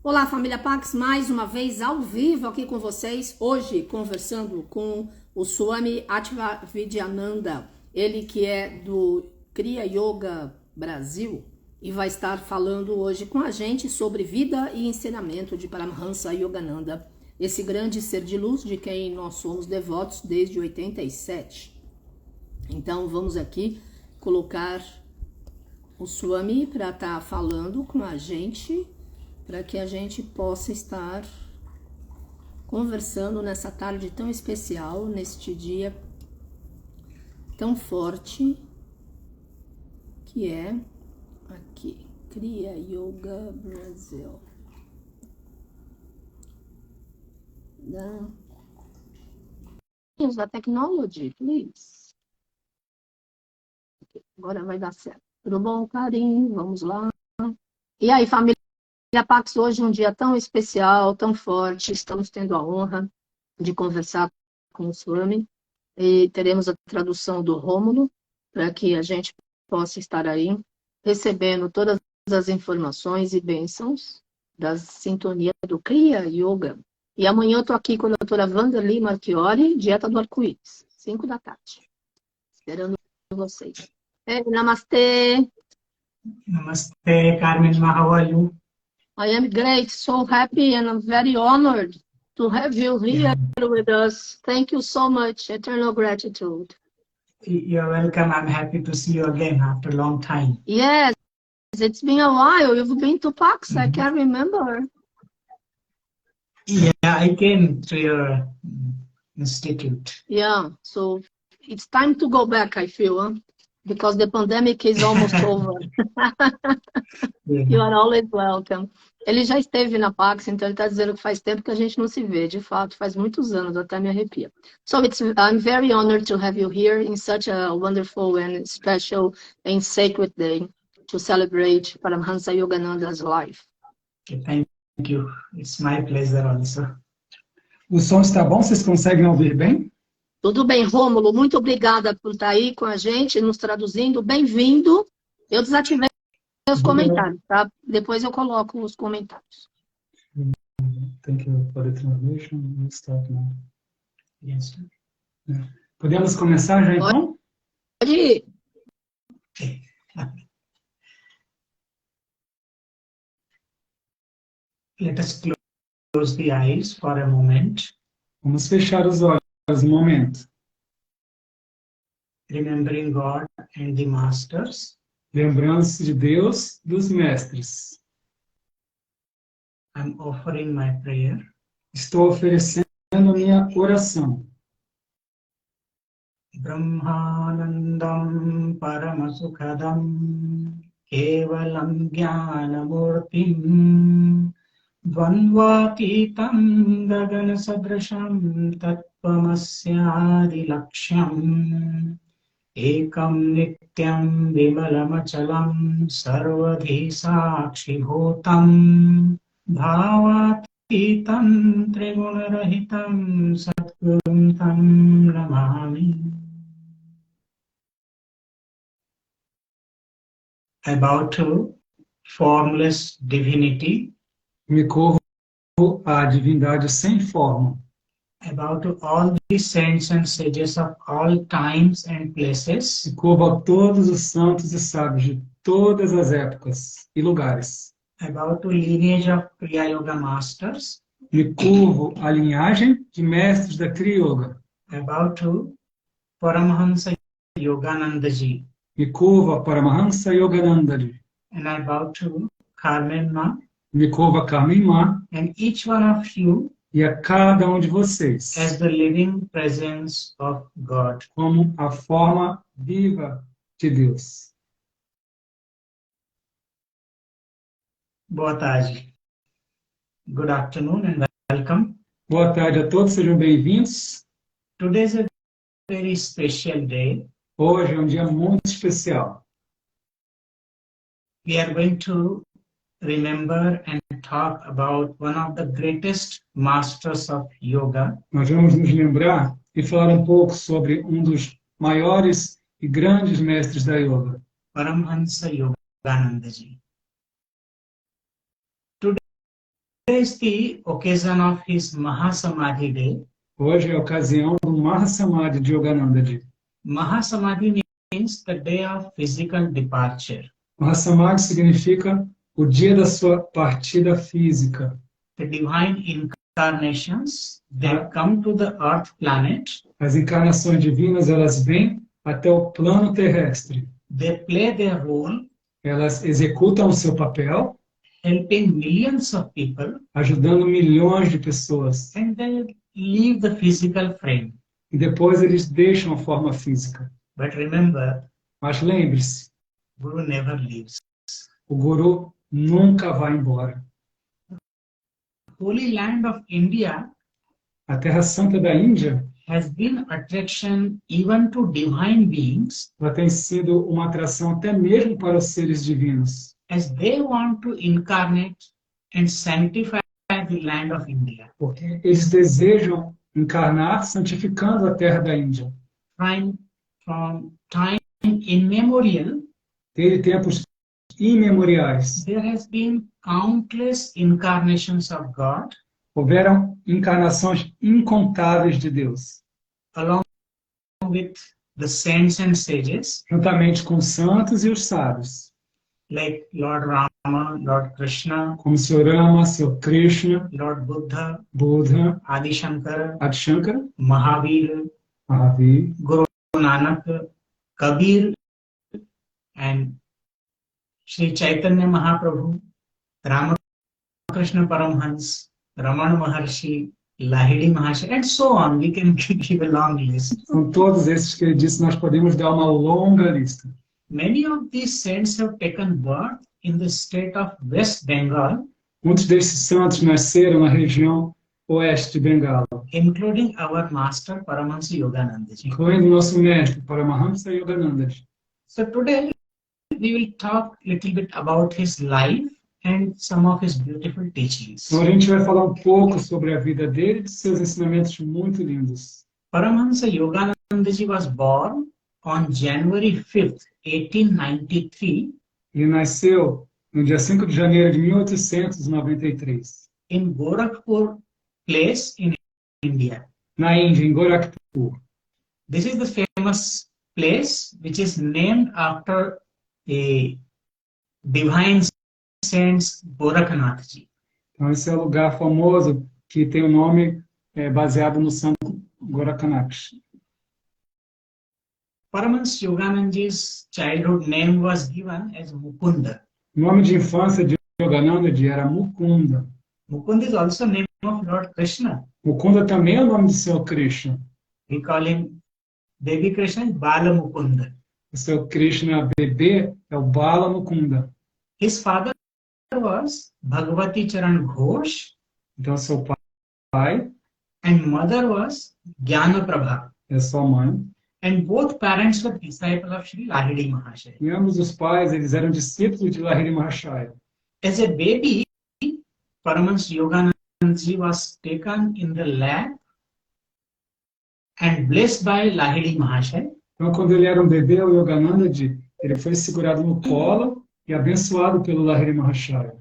Olá, família Pax, mais uma vez ao vivo aqui com vocês, hoje conversando com o Swami Atmavidyananda, ele que é do Kriya Yoga Brasil e vai estar falando hoje com a gente sobre vida e ensinamento de Paramahansa Yogananda, esse grande ser de luz de quem nós somos devotos desde 87. Então vamos aqui colocar o Swami para estar falando com a gente, para que a gente possa estar conversando nessa tarde tão especial, neste dia tão forte, que é aqui, Kriya Yoga Brasil. Use the technology, please. Agora vai dar certo. Tudo bom, Karim? Vamos lá. E aí, família Pax, hoje é um dia tão especial, tão forte, estamos tendo a honra de conversar com o Swami e teremos a tradução do Rômulo para que a gente possa estar aí recebendo todas as informações e bênçãos da sintonia do Kriya Yoga. E amanhã eu estou aqui com a doutora Wanderly Marchiori, Dieta do Arco-Íris, 5 da tarde, esperando vocês. Namastê! Namaste, Carmen. How are you? I am great, so happy, and I'm very honored to have you here with us. Thank you so much. Eternal gratitude. You're welcome. I'm happy to see you again after a long time. Yes, it's been a while. You've been to Pax, I can't remember. Yeah, I came to your institute. Yeah, so it's time to go back, I feel, because the pandemic is almost over. You are always welcome. Ele já esteve na Pax, então ele está dizendo que faz tempo que a gente não se vê. De fato, faz muitos anos, até me arrepia. So I'm very honored to have you here in such a wonderful and special and sacred day to celebrate Paramahansa Yogananda's life. Okay, thank you. It's my pleasure also. O som está bom? Vocês conseguem ouvir bem? Tudo bem, Rômulo. Muito obrigada por estar aí com a gente, nos traduzindo. Bem-vindo. Eu desativei os comentários, tá? Depois eu coloco os comentários. Thank you for the translation. We'll start now. Yes. Podemos começar já então? Pode ir. Let us close the eyes for a moment. Vamos fechar os olhos um momento. Remembering God and the Masters. Lembrando-se de Deus e dos mestres. I'm offering my prayer. Estou oferecendo a minha oração. Brahmanandam Paramasukhadam Kevalam Jnanamurtim Dvandvatitam Gagana Sadrasham Tattvamasyadi Laksham Ekam Nityam Vimalamachalam Sarvadhi Sakshi Bhutam Bhavatitam Trigunarahitam Satgurum Tam Namami. I bow to formless divinity. Me curvo à divindade sem forma. I bow to all the saints and sages of all times and places. Me curvo a todos os santos e sábios de todas as épocas e lugares. I bow to lineage of Kriya Yoga masters. Me curvo à linhagem de mestres da Kriya Yoga. I bow to Paramahansa Yogananda ji. Me curvo a Paramahansa Yogananda ji. And I bow to Carmen Ma. Me curvo a Carmen Ma. And each one of you E a cada um de vocês, as the living presence of God. Como a forma viva de Deus. Boa tarde. Good afternoon and welcome. Boa tarde a todos, sejam bem-vindos. Today is a very special day. Hoje é um dia muito especial. We are going to remember and talk about one of the greatest masters of yoga. Nós vamos nos lembrar e falar um pouco sobre um dos maiores e grandes mestres da yoga, Paramahansa Yogananda ji. is the occasion of his Mahasamadhi Day. Hoje é a ocasião do Mahasamadhi de Yogananda Ji. Mahasamadhi means the day of physical departure. Mahasamadhi significa o dia da sua partida física. The divine incarnations, they come to the earth planet. As encarnações divinas, elas vêm até o plano terrestre. They play their role. Elas executam o seu papel, helping millions of people, ajudando milhões de pessoas. And they leave the physical frame. E depois eles deixam a forma física. But remember, mas lembre-se, Guru never leaves. O Guru nunca vai embora. Holy land of India, a Terra Santa da Índia, has been attraction even to divine beings. Ela tem sido uma atração até mesmo para os seres divinos. As they want to incarnate and sanctify the land of India. Porque eles desejam encarnar santificando a terra da Índia. From time immemorial, desde tempos imemoriais, there has been countless incarnations of God. Houveram encarnações incontáveis de Deus. Along with the saints and sages, juntamente com os santos e os sábios. Like Lord Rama, Lord Krishna, como Sr. Rama, Sr. Krishna, Lord Buddha, Adi Shankara, Mahavir, Guru Nanak, Kabir, and Sri Chaitanya Mahaprabhu, Ramakrishna Paramhans, Ramana Maharshi, Lahiri Maharshi, and so on. We can give a long list. São todos esses que ele disse, nós podemos dar uma longa lista. Many of these saints have taken birth in the state of West Bengal. Muitos desses santos nasceram na região oeste de Bengala. Including our master Paramahansa Yogananda ji. Incluindo nosso mestre Paramahansa Yogananda ji. So today we will talk a little bit about his life and some of his beautiful teachings. Então a gente vai falar um pouco sobre a vida dele e de seus ensinamentos muito lindos. Paramahansa Yogananda ji was born on January 5th, 1893. Ele nasceu no dia 5 de janeiro de 1893. In Gorakhpur place in India. Na Índia, em Gorakhpur. This is the famous place which is named after a divine saint Gorakhnath ji. Então esse é o lugar famoso que tem o nome baseado no santo Gorakhnath. Paramahansa Yogananda's childhood name was given as Mukunda. O nome de infância de Yogananda era Mukunda. Mukunda is also name of Lord Krishna. Mukunda também é o nome do Sr. Krishna. We call him Baby Krishna Bala Mukunda. O Sr. Krishna bebê é o Bala Mukunda. His father was Bhagavati Charan Ghosh. Então seu pai. And mother was Jnana Prabha. É sua mãe. And both parents were disciples of Sri Lahiri Mahashaya. E ambos os pais, eles eram discípulos de Lahiri Mahashaya. As a baby, Paramahansa Yogananda was taken in the lap and blessed by Lahiri Mahashaya. Então, quando ele era um bebê, o Yogananda, ele foi segurado no colo e abençoado pelo Lahiri Mahashaya.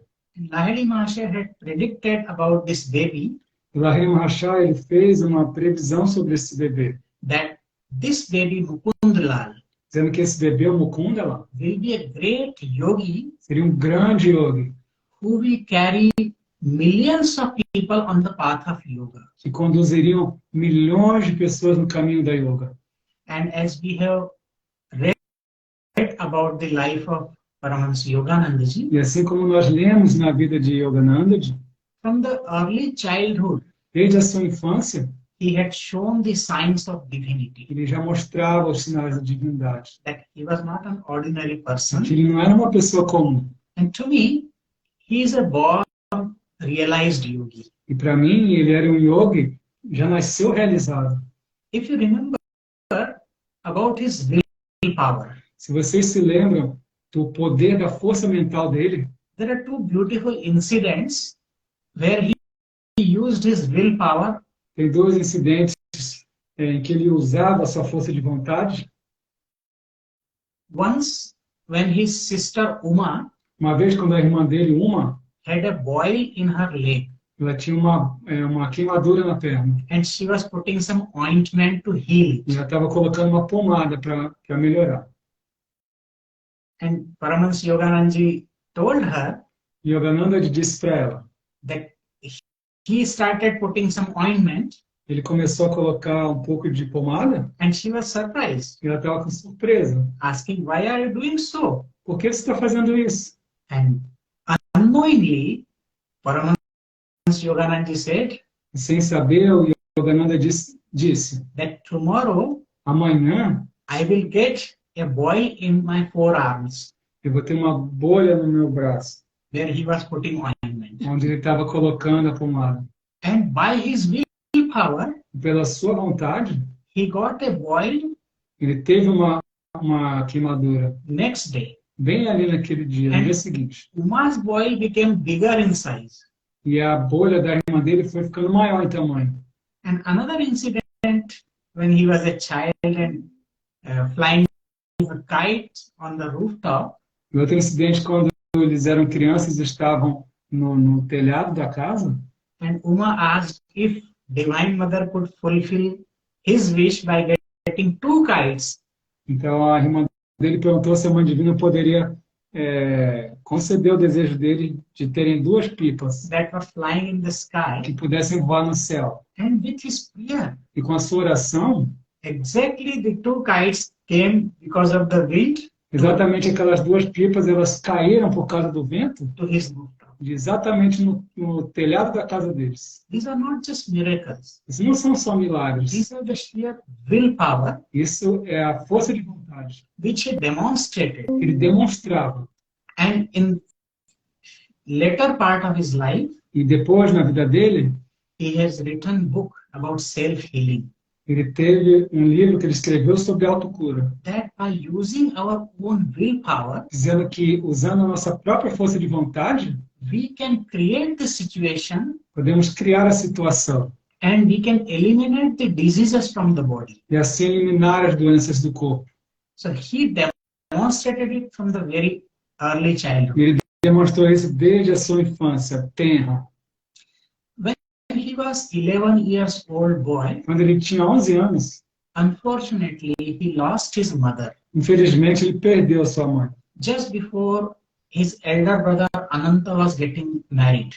Lahiri Mahashaya had predicted about this baby. O Lahiri Mahashaya, ele fez uma previsão sobre esse bebê. That this baby Mukundlal, dizendo que esse bebê, o Mukundlal, will be a great yogi, seria um grande yogi, who will carry millions of people on the path of yoga. Que conduziriam milhões de pessoas no caminho da yoga. And as we have read about the life of Paramahansa Yogananda ji, e assim como nós lemos na vida de Yogananda ji, from the early childhood, desde a sua infância, he had shown the signs of divinity. Ele já mostrava os sinais da divindade. That he was not an ordinary person. Que ele não era uma pessoa comum. And to me, he is a born realized yogi. E para mim, ele era um yogi, já nasceu realizado. If you remember about his willpower, se vocês se lembram do poder da força mental dele, there are two beautiful incidents where he used his willpower. Tem dois incidentes em que ele usava a sua força de vontade. Once, when his sister Uma, uma vez quando a irmã dele, Uma, had a boil in her leg, ela tinha uma queimadura na perna. and she was putting some ointment to heal E it. ela estava colocando uma pomada para melhorar. And Paramahansa Yogananda told her E Yogananda disse para ela, that he started putting some ointment, ele começou a colocar um pouco de pomada, and she was surprised, e ela estava com surpresa. asking, "Why are you doing so?" Por que você está fazendo isso? And unknowingly, Paramahansa Yogananda said E sem saber, o Yogananda disse, that tomorrow amanhã I will get a boil in my forearms eu vou ter uma bolha no meu braço, where he was putting ointment. onde ele estava colocando a pomada. And by his willpower, E pela sua vontade, he got a boil ele teve uma queimadura. next day. Bem ali naquele dia, no dia seguinte. Uma's boil became bigger in size. E a bolha da irmã dele foi ficando maior em tamanho. And another incident when he was a child and flying a kite on the rooftop, E outro incidente, quando eles eram crianças, estavam no telhado da casa, and Uma asked if Divine Mother could fulfill his wish by getting 2 kites. então a irmã dele perguntou se a Mãe Divina poderia conceder o desejo dele de terem 2 pipas That were flying in the sky. que pudessem voar no céu. And with his prayer, E com a sua oração, exactly the 2 kites came because of the wind exatamente aquelas 2 pipas, elas caíram por causa do vento, to his rooftop. exatamente no telhado da casa deles. These are not just miracles. Isso não são só milagres. These are the sheer willpower Isso é a força de vontade. which he demonstrated. Ele demonstrava. And in later part of his life, E depois, na vida dele, he has written book about self-healing. ele teve um livro que ele escreveu sobre autocura, That by using our own willpower, dizendo que, usando a nossa própria força de vontade, we can create the situation podemos criar a situação and we can eliminate the diseases from the body. e assim eliminar as doenças do corpo. So he demonstrated it from the very early childhood. E ele demonstrou isso desde a sua infância, tenra. When he was 11 years old boy, Quando ele tinha 11 anos, unfortunately, he lost his mother infelizmente ele perdeu a sua mãe. just before his elder brother Ananta was getting married.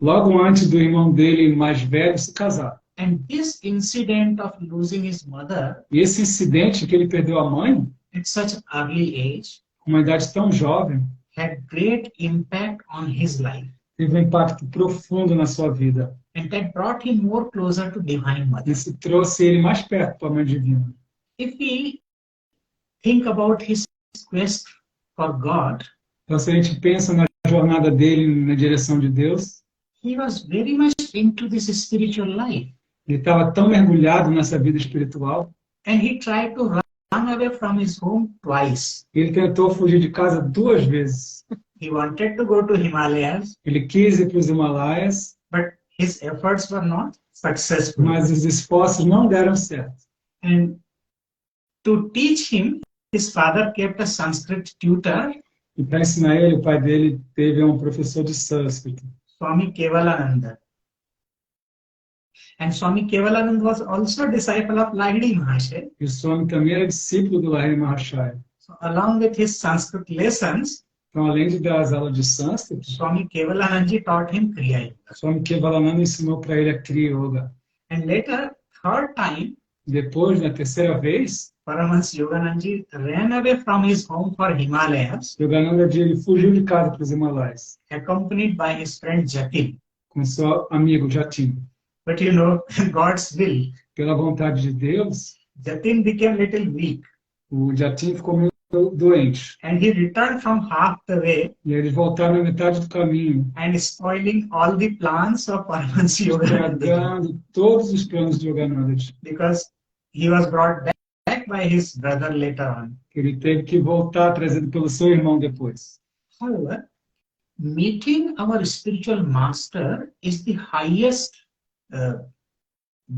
Logo antes do irmão dele mais velho se casar. And this incident of losing his mother E esse incidente que ele perdeu a mãe, at such an early age, com uma idade tão jovem, had great impact on his life. teve um impacto profundo na sua vida. And that brought him more closer to Divine Mother. Isso trouxe ele mais perto da Mãe Divina. If we think about his quest for God, Então, se a gente pensa na jornada dele na direção de Deus, he was very much into this spiritual life. ele estava tão mergulhado nessa vida espiritual, And he tried to run away from his home twice. ele tentou fugir de casa 2 vezes. He wanted to go to Himalayas, Ele quis ir para os Himalaias, but his efforts were not successful. mas os esforços não deram certo. And to teach him, his father kept a Sanskrit tutor, E para ensinar ele, o pai dele teve um professor de sânscrito, Swami Kevalananda. And Swami Kevalananda was also a disciple of Lahiri Mahasaya. e o Swami também era discípulo do Lahiri Mahashaya. So along with his Sanskrit lessons, Então, além de dar as aulas de sânscrito, Swami Kevalananda taught him Kriya Yoga. Swami Kevalananda ensinou para ele a Kriya Yoga. And later, third time, Depois, na terceira vez, Paramahansa Yogananda ran away from his home for Himalayas, Yogananda ele fugiu de casa para os Himalaias, accompanied by his friend Jatin. com seu amigo Jatin. But you know, God's will, Pela vontade de Deus, Jatin became little weak. o Jatin ficou meio doente. And he returned from half the way E eles voltaram na metade do caminho, and spoiling all the plans of Paramahansa Yogananda estragando todos os planos de Yogananda. because he was brought back by his brother later on. Ele teve que voltar, trazido pelo seu irmão depois. However, meeting our spiritual master is the highest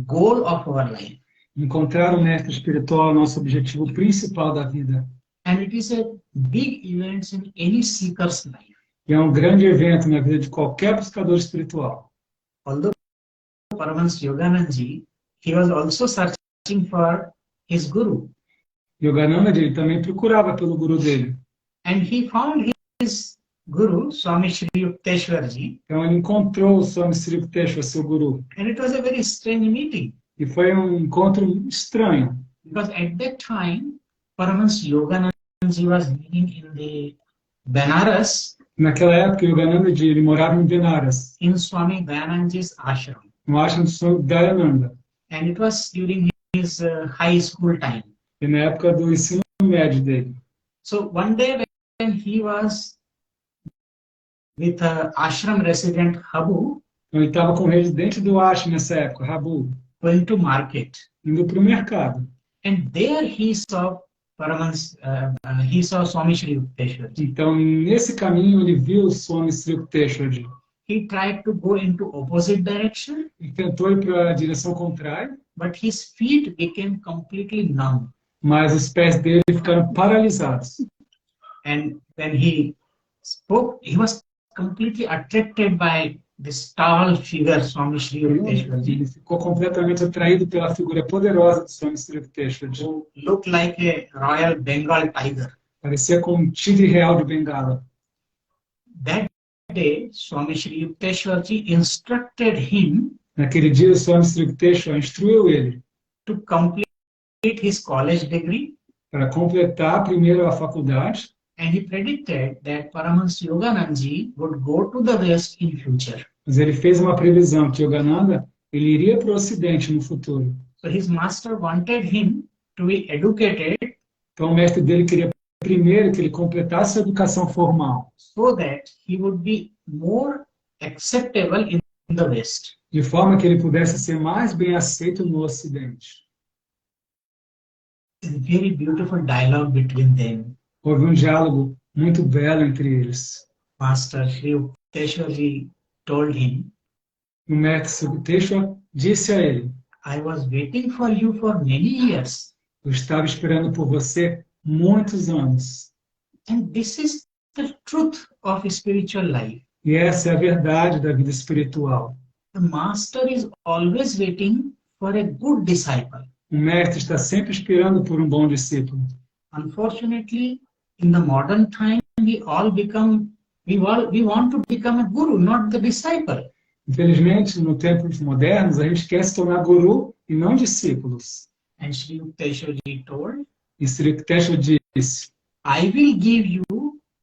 goal of our life. Encontrar o mestre espiritual é o nosso objetivo principal da vida. And it is a big event in any seeker's life. E é um grande evento na vida de qualquer buscador espiritual. Although Paramahansa Yogananda, he was also searching for his guru. Yogananda ele também procurava pelo guru dele. And he found his guru, Swami Shri Yukteswarji. Então ele encontrou o Swami Sri Yukteswar, seu guru. And it was a very strange meeting. E foi um encontro estranho. Because at that time, Paramahansa Yogananda was living in the Benares. Naquela época, Yogananda ele morava em Benares, In Swami Dayananda's ashram. no ashram do Swami Dayananda. And it was during his high school time. E na época do ensino médio dele. So one day when he was with ashram resident Habu, Então, ele estava com o residente do ashram nessa época, Rabu, going to market. indo para o mercado. And there he saw he saw Swami Shri Yukteswarji. Então, nesse caminho, ele viu o Swami Sri Yukteswar. He tried to go into opposite direction, Ele tentou ir para a direção contrária, but his feet became completely numb. mas os pés dele ficaram paralisados. And when he spoke, he was completely attracted by this tall figure, Swami Shri Yukteswarji, Ele ficou completamente atraído pela figura poderosa do Swami Sri Yukteswar. who looked like a royal Bengal tiger. Parecia como um tigre real de Bengala. That day, Swami Shri Yukteswarji instructed him Naquele dia, o Swami Sri Yukteswar instruiu ele to complete his college degree, para completar primeiro a faculdade, and he predicted that Paramahansa Yogananda would go to the West in future. mas ele fez uma previsão que Yogananda ele iria para o Ocidente no futuro. So his master wanted him to be educated Então o mestre dele queria primeiro que ele completasse a educação formal, so that he would be more acceptable in the West. de forma que ele pudesse ser mais bem aceito no Ocidente. A very beautiful dialogue between them. Houve um diálogo muito belo entre eles. Master Shri Yukteswarji told him, O mestre Sri Yukteswar disse a ele: I was waiting for you for many years. eu estava esperando por você muitos anos. And this is the truth of spiritual life. E essa é a verdade da vida espiritual. The master is always waiting for a good disciple. O mestre está sempre esperando por um bom discípulo. Unfortunately, in the modern time, we want to become a guru, not the disciple. Infelizmente, no tempos modernos, a gente quer se tornar guru e não discípulos. And Shri Yukteswarji told, E Sri Yukteswar disse: I will give you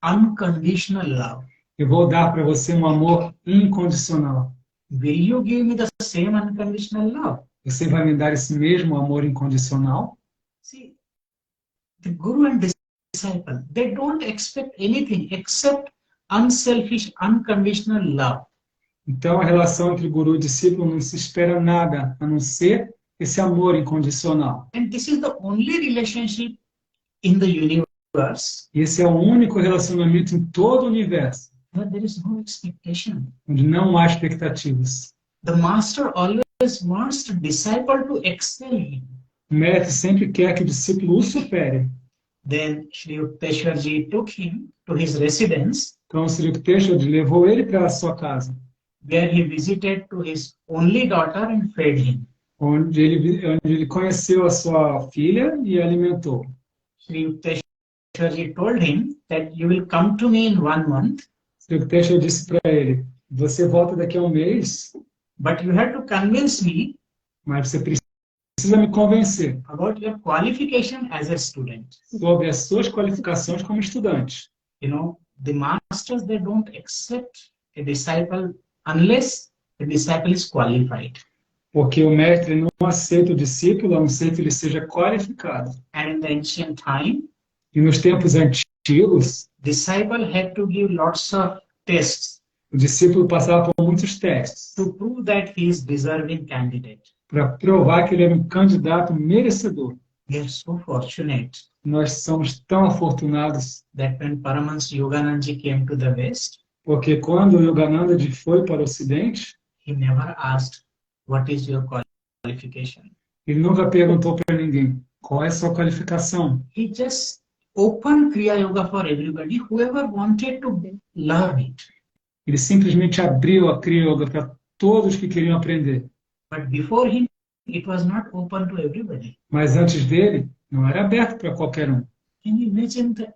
unconditional love. eu vou dar para você um amor incondicional. Will you give me the same unconditional love? Você vai me dar esse mesmo amor incondicional? See, the guru and disciple, they don't expect anything except unselfish, unconditional love. Então, a relação entre guru e discípulo não se espera nada, a não ser esse amor incondicional. And this is the only relationship in the universe E esse é o único relacionamento em todo o universo, where there is no expectation. onde não há expectativas. The master always wants the disciple to excel him. O mestre sempre quer que o discípulo o supere. Then Shri Yukteswarji took him to his residence, Então, o Sri Yukteswar levou ele para a sua casa, where he visited to his only daughter and fed him. onde ele conheceu a sua filha e a alimentou. Shri Yukteswarji told him that you will come to me in 1 month, Sri Yukteswar disse para ele: você volta daqui a um mês, but you have to convince me mas você precisa me convencer about your qualification as a student. sobre as suas qualificações como estudante. You know, the masters, they don't accept a disciple unless the disciple is qualified. Porque o mestre não aceita o discípulo, a não ser que ele seja qualificado. And in the ancient time, E nos tempos antigos, disciple had to give lots of tests o discípulo passava por muitos testes to prove that he is deserving candidate. para provar que ele era um candidato merecedor. We are so fortunate Nós somos tão afortunados, that when Paramahansa Yogananda came to the West, porque quando o Yogananda foi para o Ocidente, he never asked, what is your qualification? ele nunca perguntou para ninguém qual é a sua qualificação. He just open Kriya Yoga for everybody, whoever wanted to learn it. Ele simplesmente abriu a Kriya Yoga para todos que queriam aprender. But before him, it was not open to everybody. Mas antes dele, não era aberto para qualquer um. Can you imagine the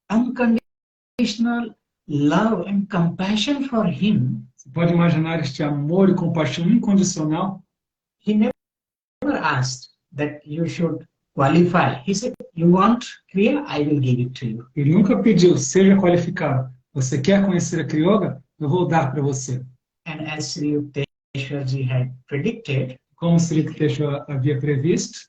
unconditional love and compassion for him? Você pode imaginar este amor e compaixão incondicional? He never asked that you should qualify. He said, you want Kriya? I will give it to you. Ele nunca pediu, seja qualificado. Você quer conhecer a Kriya Yoga? Eu vou dar para você. And as Sri Yukteswarji had predicted, Como Sri Yukteswar havia previsto,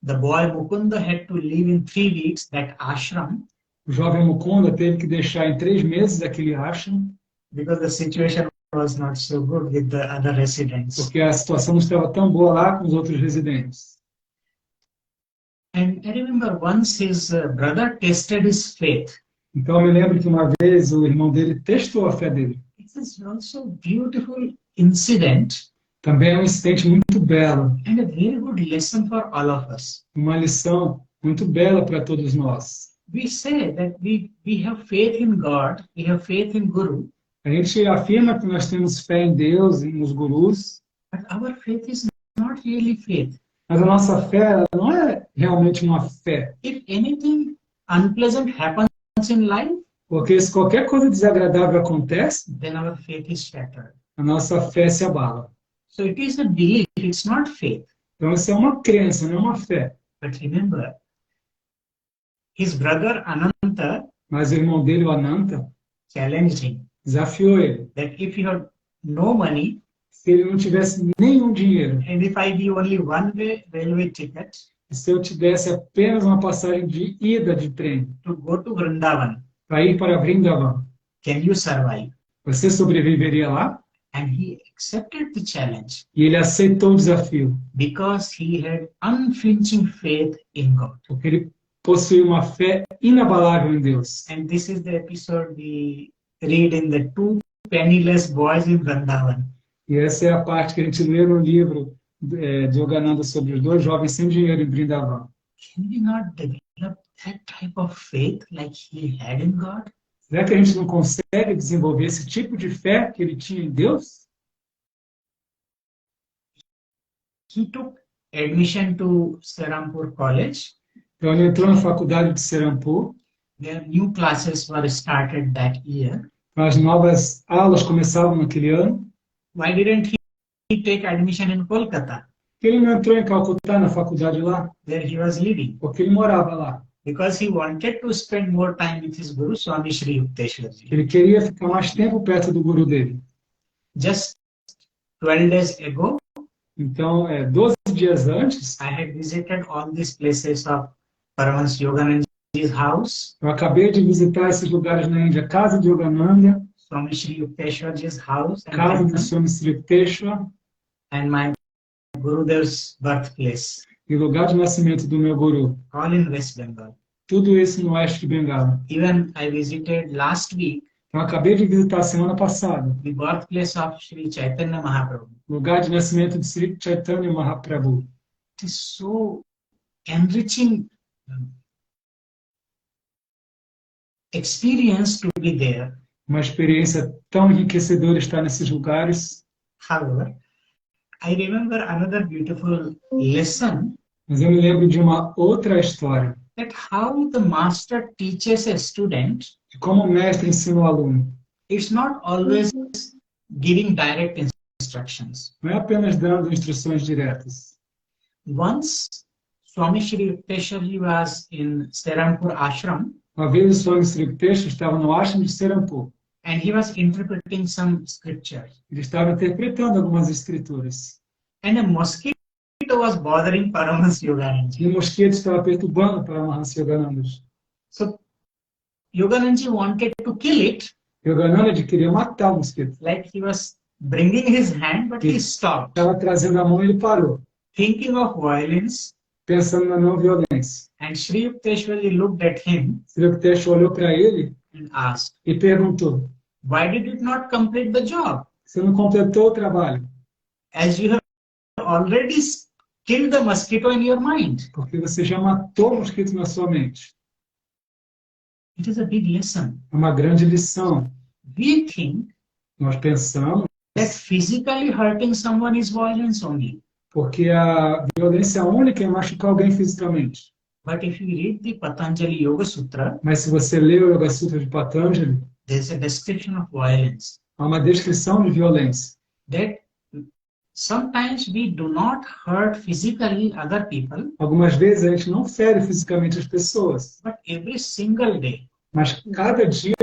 the boy Mukunda had to leave in 3 weeks that ashram o jovem Mukunda teve que deixar em 3 meses aquele ashram, because the situation was not so good with the other residents. porque a situação não estava tão boa lá com os outros residentes. And I remember once his brother tested his faith. Então eu me lembro que uma vez o irmão dele testou a fé dele. It is also a beautiful incident Também é um incidente muito belo, and a very good lesson for all of us. uma lição muito bela para todos nós. We say that we have faith in God, we have faith in Guru, A gente afirma que nós temos fé em Deus e nos gurus, but our faith is not really faith. mas a nossa fé ela não é realmente uma fé. If anything unpleasant happens in life, Porque se qualquer coisa desagradável acontece, then our faith is shattered. a nossa fé se abala. So it is a belief, it's not faith. Então isso é uma crença, não é uma fé. But remember, his brother Ananta Mas o irmão dele, o Ananta, challenged him desafiou ele. that if you have no money, Se ele não tivesse nenhum dinheiro, and if I give only one way railway ticket e se eu te desse apenas uma passagem de ida de trem to go to Vrindavan, para ir para Vrindavan, can you survive? você sobreviveria lá? And he accepted the challenge E ele aceitou o desafio, because he had unflinching faith in God. porque ele possuía uma fé inabalável em Deus. And this is the episode we read in the 2 penniless boys in Vrindavan. E essa é a parte que a gente lê no livro de Yogananda sobre os 2 jovens sem dinheiro em Vrindavan. Can we not develop that type of faith like he had in God? Será que a gente não consegue desenvolver esse tipo de fé que ele tinha em Deus? He took admission to Serampur College. Então ele entrou na faculdade de Serampur. Their new classes were started that year. As novas aulas começavam naquele ano. Why didn't he take admission in Kolkata, Porque ele não entrou em Calcutá, na faculdade lá, where he was living? porque ele morava lá. Because he wanted to spend more time with his Guru, Swami Sri Yukteswarji. Ele queria ficar mais tempo perto do guru dele. Just 12 days ago, Então, 12 dias antes, I had visited all these places of Paramahansa Yogananda's house, eu acabei de visitar esses lugares na Índia. Casa de Yogananda, Swami Sri Yukteswarji's house, casa do and Swami Sri Yukteswar my Gurudev's birthplace, e lugar de nascimento do meu guru. all in West Bengal. Tudo isso no oeste de Bengala. Even I visited last week Então, eu acabei de visitar semana passada the birthplace of Sri Chaitanya Mahaprabhu. lugar de nascimento de Sri Chaitanya Mahaprabhu. It is so enriching experience to be there. Uma experiência tão enriquecedora estar nesses lugares. However, I remember another beautiful lesson Mas eu me lembro de uma outra história, that how the master teaches a student, de como o mestre ensina o aluno. it's not always giving direct instructions. Não é apenas dando instruções diretas. Once Swami Sri Yukteswarji was in Serampur ashram Uma vez o Swami Sri Yukteswar estava no ashram de Serampur. and he was interpreting some scripture. Ele estava interpretando algumas escrituras. And a mosquito was bothering Paramahansa Yogananda. E o mosquito estava perturbando para Paramahansa Yogananda. So Yogananda wanted to kill it, Yogananda queria matar o mosquito. like he was bringing his hand, but he stopped, Estava trazendo a mão e ele parou, thinking of violence. pensando na não violência. And Sri Yukteswarji looked at him Sri Yukteswar olhou para ele and asked, e perguntou: why did you not complete the job? você não completou o trabalho? As you have already killed the mosquito in your mind. Porque você já matou o mosquito na sua mente. It is a big lesson. É uma grande lição. We think Nós pensamos that physically hurting someone is violence only. porque a violência única é machucar alguém fisicamente. But if you read the Patanjali Yoga Sutra, Mas se você lê o Yoga Sutra de Patanjali, there's a description of violence. há uma descrição de violência. That sometimes we do not hurt physically other people, Algumas vezes a gente não fere fisicamente as pessoas, but every single day mas cada dia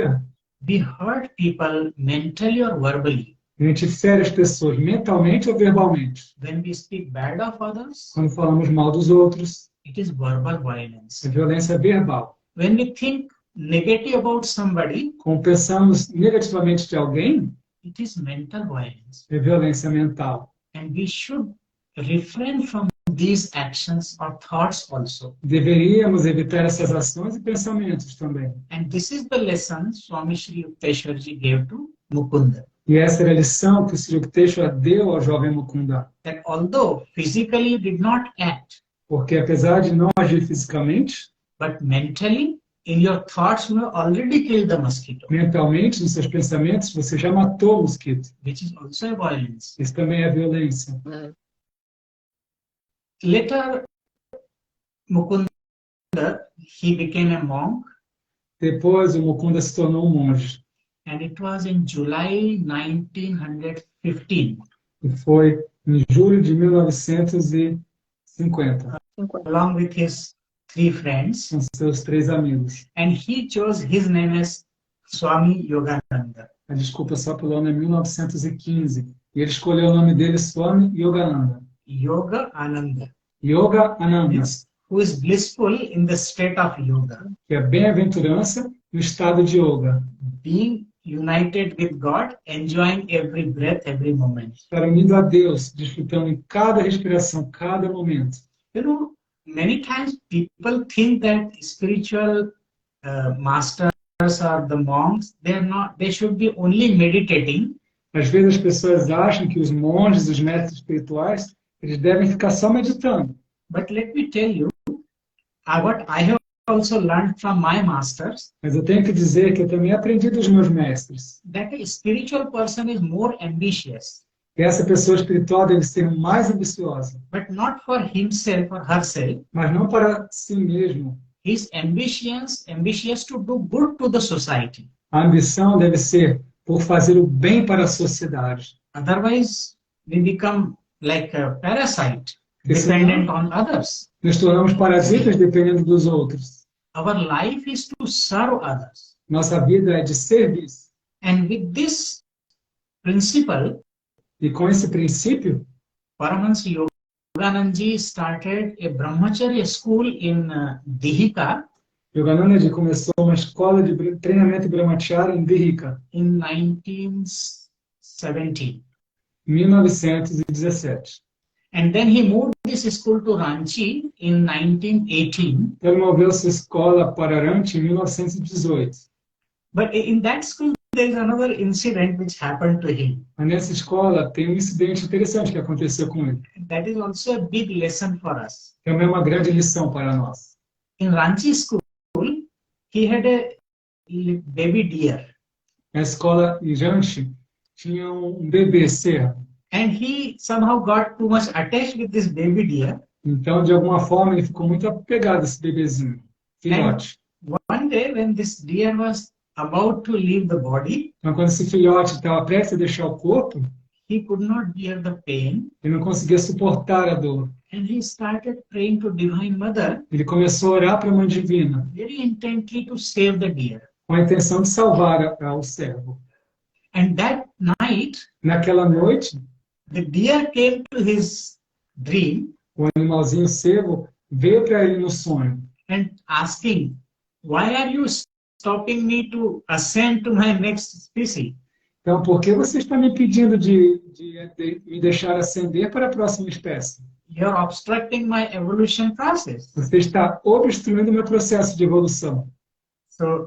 we hurt people mentally or verbally. a gente fere as pessoas mentalmente ou verbalmente. When we speak bad of others, Quando falamos mal dos outros, it is verbal violence. é violência verbal. When we think negative about somebody, Quando pensamos negativamente de alguém, it is mental violence. é violência mental. And we should refrain from these actions or thoughts also. Deveríamos evitar essas ações e pensamentos também. And this is the lesson Swami Shri Yukteswarji gave to Mukunda. E essa era a lição que o Sri Yukteswar deu ao jovem Mukunda. That although physically you did not act, Porque apesar de não agir fisicamente, but mentally, in your thoughts, you have already killed the mosquito, mentalmente, nos seus pensamentos, você já matou o mosquito. which is also a violence. Isso também é violência. Later, Mukunda, he became a monk, Depois, o Mukunda se tornou um monge. and it was in July 1915, E foi em julho de 1950, along with his 3 friends, com seus 3 amigos. and he chose his name as Swami Yogananda. A desculpa só pelo ano é 1915. E ele escolheu o nome dele Swami Yogananda. Yoga Ananda, Yoga Ananda, who is blissful in the state of yoga, que é bem-aventurança no estado de yoga. being united with God, enjoying every breath, every moment. Estar unido a Deus, desfrutando em cada respiração, cada momento. You know, many times people think that spiritual masters or the monks, they should be only meditating, Às vezes as pessoas acham que os monges, os mestres espirituais, eles devem ficar só meditando. but let me tell you, what I have also learned from my masters, Mas eu tenho que dizer que eu também aprendi dos meus mestres. that a spiritual person is more ambitious, Que essa pessoa espiritual deve ser mais ambiciosa, but not for himself or herself. mas não para si mesmo. He's ambitious to do good to the society. A ambição deve ser por fazer o bem para a sociedade. Otherwise, we become like a parasite, Yes, dependent on others. Nos tornamos parasitas dependendo dos outros. Our life is to serve others. Nossa vida é de serviço. And with this principle, E com esse princípio, Paramahansa Yogananda started a brahmacharya school in Dihika Yogananda começou uma escola de treinamento brahmacharya em Dihika, in 1917. 1917. And then he moved this school to Ranchi in 1918. Ele moveu sua escola para Ranchi em 1918. But in that school, there is another incident which happened to him. Mas nessa escola tem um incidente interessante que aconteceu com ele. That is also a big lesson for us. Também é uma grande lição para nós. In Ranchi school, he had a baby deer. Na escola em Ranchi tinha um bebê cervo. And he somehow got too much attached with this baby deer. Então, de alguma forma, ele ficou muito apegado a esse bebezinho, filhote. One day, when this deer was about to leave the body, Então, quando esse filhote estava prestes a deixar o corpo, he could not bear the pain, ele não conseguia suportar a dor. and he started praying to Divine Mother Ele começou a orar para a Mãe Divina, very intently to save the deer. com a intenção de salvar o servo. And that night, Naquela noite, the deer came to his dream o animalzinho cervo veio para ele no sonho, and asking, "Why are you stopping me to ascend to my next species?" Então, por que você está me pedindo de me deixar ascender para a próxima espécie? You're obstructing my evolution process. Você está obstruindo o meu processo de evolução. So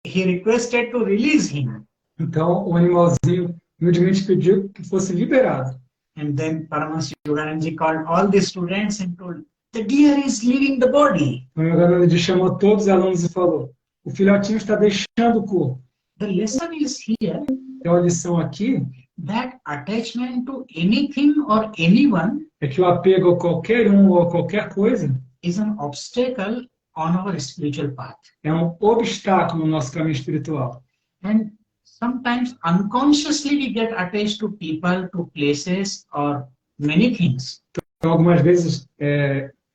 he requested to release him. Então, o animalzinho humildemente pediu que fosse liberado. And then Paramahansa Yogananda called all the students and told, the deer is leaving the body. O Yogananda chamou todos os alunos e falou: o filhotinho está deixando o corpo. The lesson is here Então a lição aqui that attachment to anything or anyone é que o apego a qualquer um ou a qualquer coisa is an obstacle on our spiritual path. é um obstáculo no nosso caminho espiritual. And sometimes unconsciously we get attached to people, to places, or many things. Então, algumas vezes,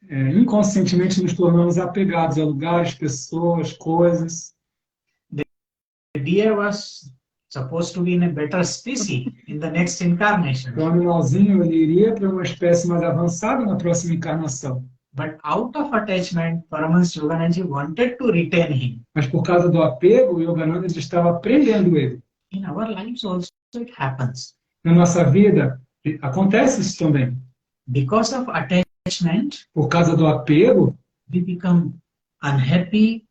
inconscientemente nos tornamos apegados a lugares, pessoas, coisas. The deer was supposed to be in a better species in the next incarnation. O animalzinho ele iria para uma espécie mais avançada na próxima encarnação. But out of attachment, Paramahansa Yogananda wanted to retain him. Mas por causa do apego, o Yogananda estava prendendo ele. In our lives also it happens. Na nossa vida, acontece isso também. Because of attachment, Por causa do apego, we become unhappy,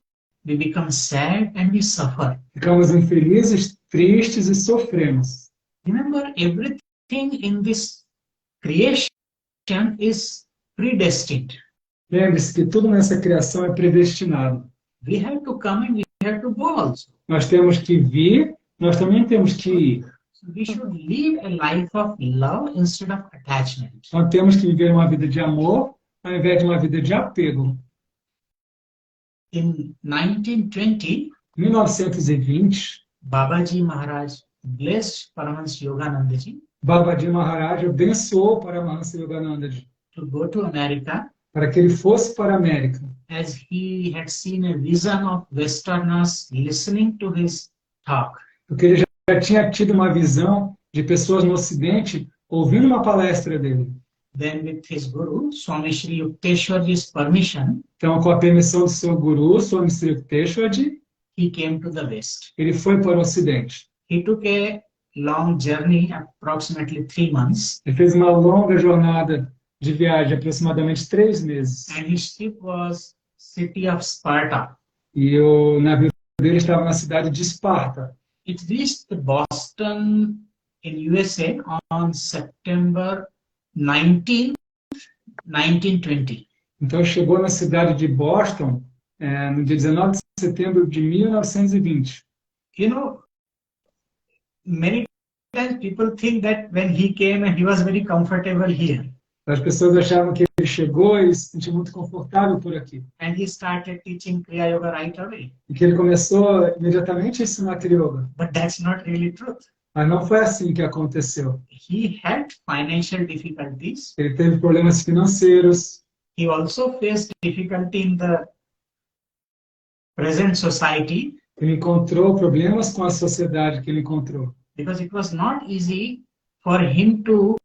we become sad, and we suffer. ficamos infelizes, tristes e sofremos. Remember, everything in this creation is predestined. Lembre-se que tudo nessa criação é predestinado. We have to come and we have to go also. Nós temos que vir, nós também temos que ir. So we should live a life of love instead of attachment. Nós temos que viver uma vida de amor, ao invés de uma vida de apego. In 1920, Em 1920, Babaji Maharaj blessed Paramahansa Yogananda ji Babaji Maharaj abençoou Paramahansa Yogananda to go to America, para que ele fosse para a América, as he had seen a vision of Westerners listening to his talk. porque ele já tinha tido uma visão de pessoas no Ocidente ouvindo uma palestra dele. Then with his guru, Swami Shri Yukteswarji's permission, Então, com a permissão do seu guru, Swami Sri Yukteswarji, he came to the West. ele foi para o Ocidente. He took a long journey, approximately 3 months, Ele fez uma longa jornada de viagem, aproximadamente 3 meses. and his ship was city of Sparta. E o navio dele estava na cidade de Esparta. It reached Boston in USA on September 19, 1920. Então, chegou na cidade de Boston no dia 19 de setembro de 1920. You know, many times people think that when he came and he was very comfortable here, As pessoas achavam que ele chegou e se sentiu muito confortável por aqui. and he started teaching Kriya Yoga right away. E que ele começou imediatamente a ensinar Kriya Yoga. But that's not really truth. Mas não foi assim que aconteceu. He had financial difficulties. Ele teve problemas financeiros. He also faced difficulty in the present society Ele encontrou problemas com a sociedade que ele encontrou. because it was not easy for him to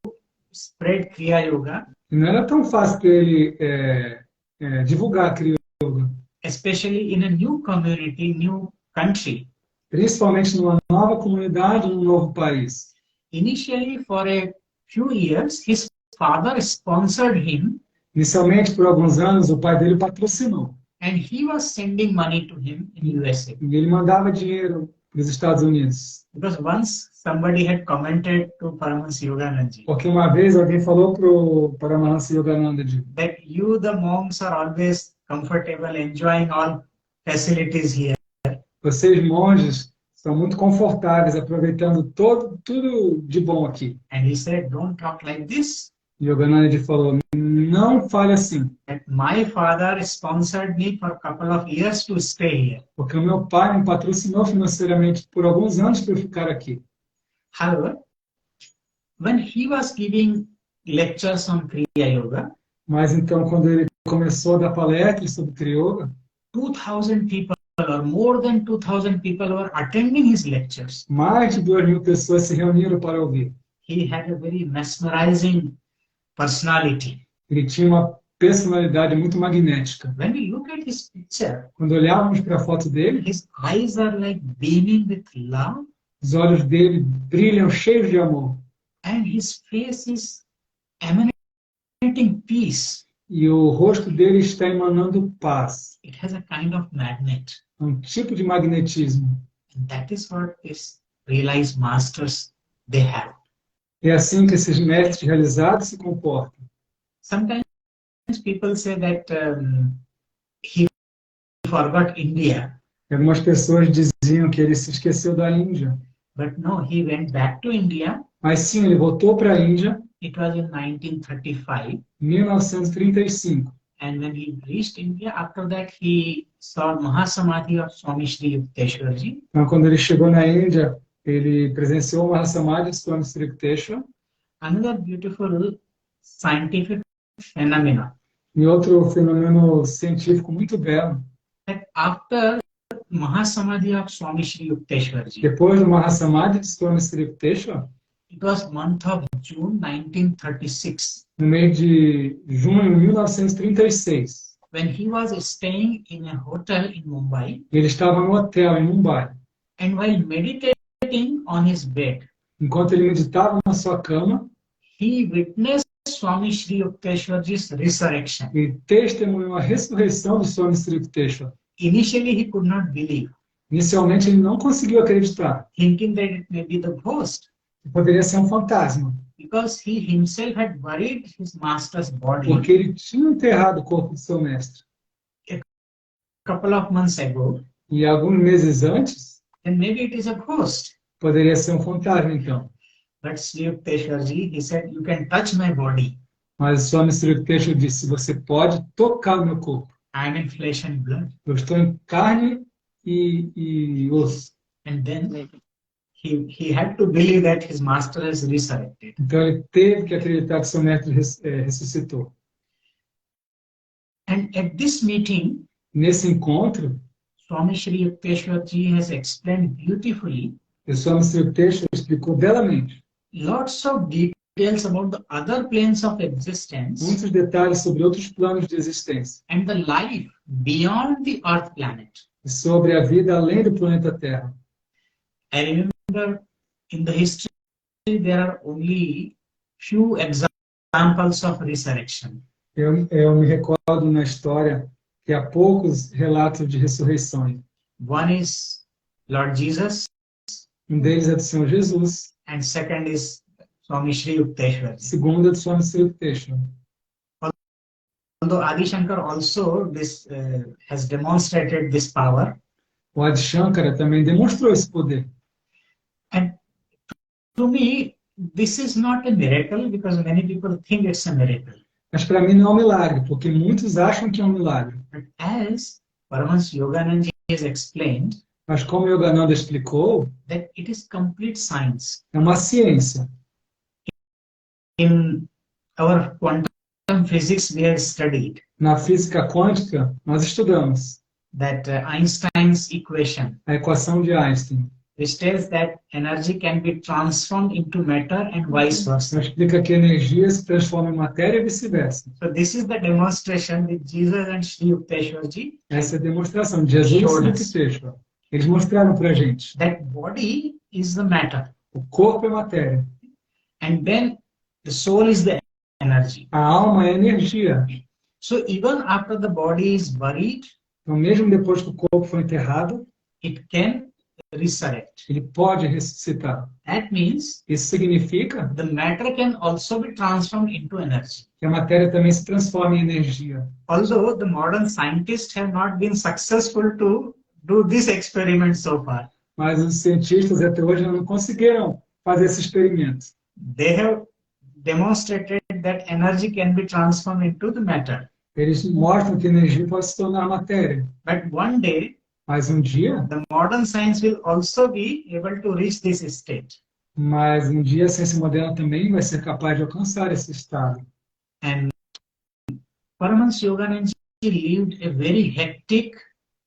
spread Kriya Yoga, E não era tão fácil para ele divulgar a Kriya Yoga. especially in a new community, new country. Principalmente numa nova comunidade, num novo país. Initially, for a few years, his father sponsored him, Inicialmente, por alguns anos, o pai dele patrocinou. and he was sending money to him in USA. E ele mandava dinheiro para os Estados Unidos. Because once somebody had commented to Paramahansa Yogananda ji Porque uma vez alguém falou para o Paramahansa Yogananda that you, the monks, are always comfortable, enjoying all facilities here. vocês monges são muito confortáveis, aproveitando tudo de bom aqui. And he said, don't talk like this. E Yogananda falou, não fale assim, That my father sponsored me for a couple of years to stay here. porque o meu pai me patrocinou financeiramente por alguns anos para eu ficar aqui. However, when he was giving lectures on Kriya Yoga, Mas então, quando ele começou a dar palestras sobre Kriya Yoga, 2,000 people or more than 2,000 people were attending his lectures. mais de 2.000 pessoas se reuniram para ouvir. He had a very mesmerizing personality. Ele tinha uma personalidade muito magnética. When we look at his picture, Quando olhávamos para a foto dele, his eyes are like beaming with love, os olhos dele brilham cheios de amor. and his face is emanating peace. E o rosto dele está emanando paz. It has a kind of magnet. Um tipo de magnetismo. And that is what these realized masters they have. É assim que esses mestres realizados se comportam. Sometimes people say that he forgot India. Algumas pessoas diziam que ele se esqueceu da Índia. But no, he went back to India. Mas sim, ele voltou para a Índia It was in 1935. em 1935. And when he reached India, after that he saw Mahasamadhi of Swami Sri Yukteswarji. Então, quando ele chegou na Índia, ele presenciou uma Mahasamadhi de Swami Sri Yukteswar. Another beautiful scientific phenomena. E outro fenômeno científico muito belo. That after Mahasamadhi of Swami Sri Yukteswarji, Depois do Mahasamadhi de Swami Sri Yukteswar, it was month of June 1936. no mês de junho de 1936, When he was staying in a hotel in Mumbai, ele estava no hotel em Mumbai. and while meditating on his bed, Enquanto ele meditava na sua cama, he witnessed Swami Sri Yukteswarji's resurrection. ele testemunhou a ressurreição do Swami Sri Yukteswar. Initially, he could not believe, Inicialmente, ele não conseguiu acreditar thinking that it may be the ghost, que poderia ser um fantasma, because he himself had buried his master's body porque ele tinha enterrado o corpo do seu mestre. a couple of months ago. E alguns meses antes, Then maybe it is a ghost. poderia ser um fantasma, então. But Sri Yukteswarji, he said, you can touch my body. Mas o Swami Sri Yukteswar disse, você pode tocar o meu corpo. I am in flesh and blood. Eu estou em carne e osso. And then he had to believe that his master has resurrected. Então ele teve que acreditar que seu mestre ressuscitou. And at this meeting, Nesse encontro, Swami Sri Yukteswarji has explained beautifully o Swami Sri Yukteswar explicou belamente lots of details about the other planes of existence muitos detalhes sobre outros planos de existência and the life beyond the Earth planet. e sobre a vida além do planeta Terra. I remember in the history there are only few examples of resurrection. Eu me recordo na história que há poucos relatos de ressurreição. One is Lord Jesus, Um deles é do Senhor Jesus, and second is Swami Sri Yukteswar. segundo é do Swami Sri Yukteswar. Although Adi Shankar also has demonstrated this power, O Adi Shankara também demonstrou esse poder. and to me this is not a miracle because many people think it's a miracle. Mas para mim não é um milagre, porque muitos acham que é um milagre. But as Paramahansa Yogananda has explained, Mas como Yogananda explicou, that it is complete science. é uma ciência. In our quantum physics, we have studied Na física quântica, nós estudamos that Einstein's equation, a equação de Einstein. which tells that energy can be transformed into matter and vice versa. Ela explica que a energia se transforma em matéria e vice-versa. So this is the demonstration with Jesus and Sri Yukteswarji. Essa é a demonstração de Jesus e Sri Yukteswar. Eles mostraram para a gente. That body is the matter, O corpo é matéria. and then the soul is the energy. A alma é energia. So even after the body is buried, Então, mesmo depois que o corpo foi enterrado, it can resurrect. ele pode ressuscitar. That means Isso significa the matter can also be transformed into energy. que a matéria também se transforma em energia. Although the modern scientists have not been successful to do this experiment so far. Mas os cientistas até hoje não conseguiram fazer esse experimento. They have demonstrated that energy can be transformed into the matter. Eles mostram que a energia pode se tornar matéria. But one day, Mas dia, the modern science will also be able to reach this state. mas um dia a ciência moderna também vai ser capaz de alcançar esse estado. And Paramahansa Yogananda lived a very hectic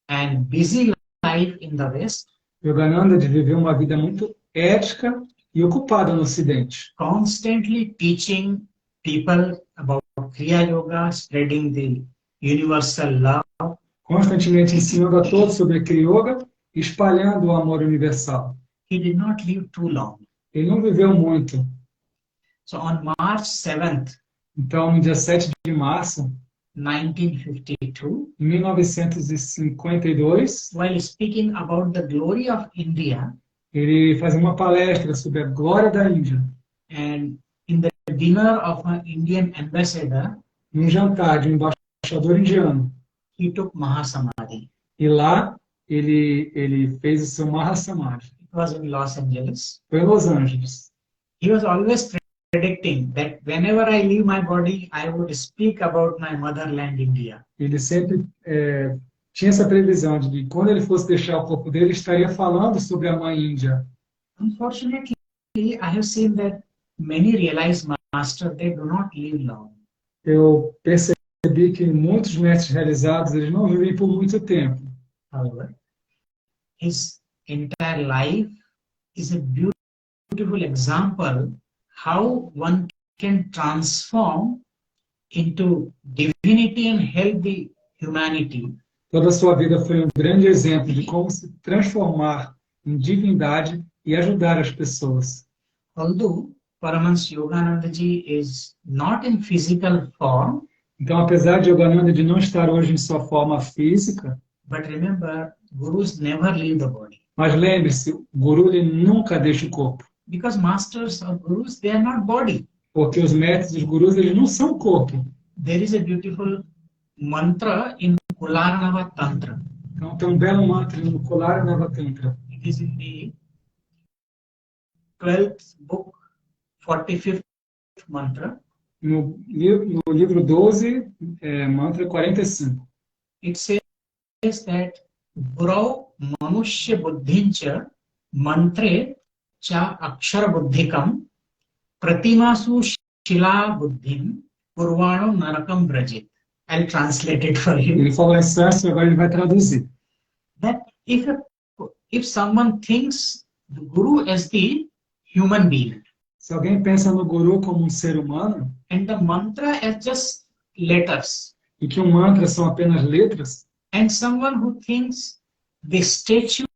and busy life in the West, Yogananda viveu uma vida muito ética e ocupada no Ocidente, constantly teaching people about Kriya Yoga, spreading the universal love. constantemente ensinando a todos sobre Kriya Yoga e espalhando o amor universal. He did not live too long. Ele não viveu muito. So on March 7th, Então, no dia 7 de março 1952, de 1952, while speaking about the glory of India, ele fazia uma palestra sobre a glória da Índia. and in the dinner of an Indian ambassador, num jantar de um embaixador indiano. he took Mahasamadhi. E lá ele fez o seu Mahasamadhi. It was in Los Angeles. Foi em Los Angeles. He was always predicting that whenever I leave my body, I would speak about my motherland, India. Ele sempre tinha essa previsão de que quando ele fosse deixar o corpo dele, estaria falando sobre a mãe Índia. Unfortunately, I have seen that many realized masters, they do not live long. Eu percebi que muitos mestres realizados, eles não vivem por muito tempo. However, his entire life is a beautiful example how one can transform into divinity and help the humanity. Toda a sua vida foi um grande exemplo de como se transformar em divindade e ajudar as pessoas. Although Paramahansa Yogananda ji is not in physical form, Então, apesar de Yogananda de não estar hoje em sua forma física, but remember, gurus never leave the body. mas lembre-se, o guru ele nunca deixa o corpo. Because masters or gurus, they are not body. Porque os mestres, os gurus, eles não são corpo. There is a beautiful mantra in Kularnava Tantra. Então, tem um belo mantra no Kularnava Tantra. It is in the 12th book, 45th mantra. No livro 12, mantra 45. It says that Gurau Manushya Buddhincha Mantre Cha Akshara Buddhikam Pratimasu Shila Buddhim Purvano Narakam Brajit. I'll translate it for you. Ele falou em sânscrito, agora ele vai traduzir. That if someone thinks the Guru as the human being, Se alguém pensa no guru como um ser humano, and the mantra as just letters, e que um mantra são apenas letras, and someone who thinks the statue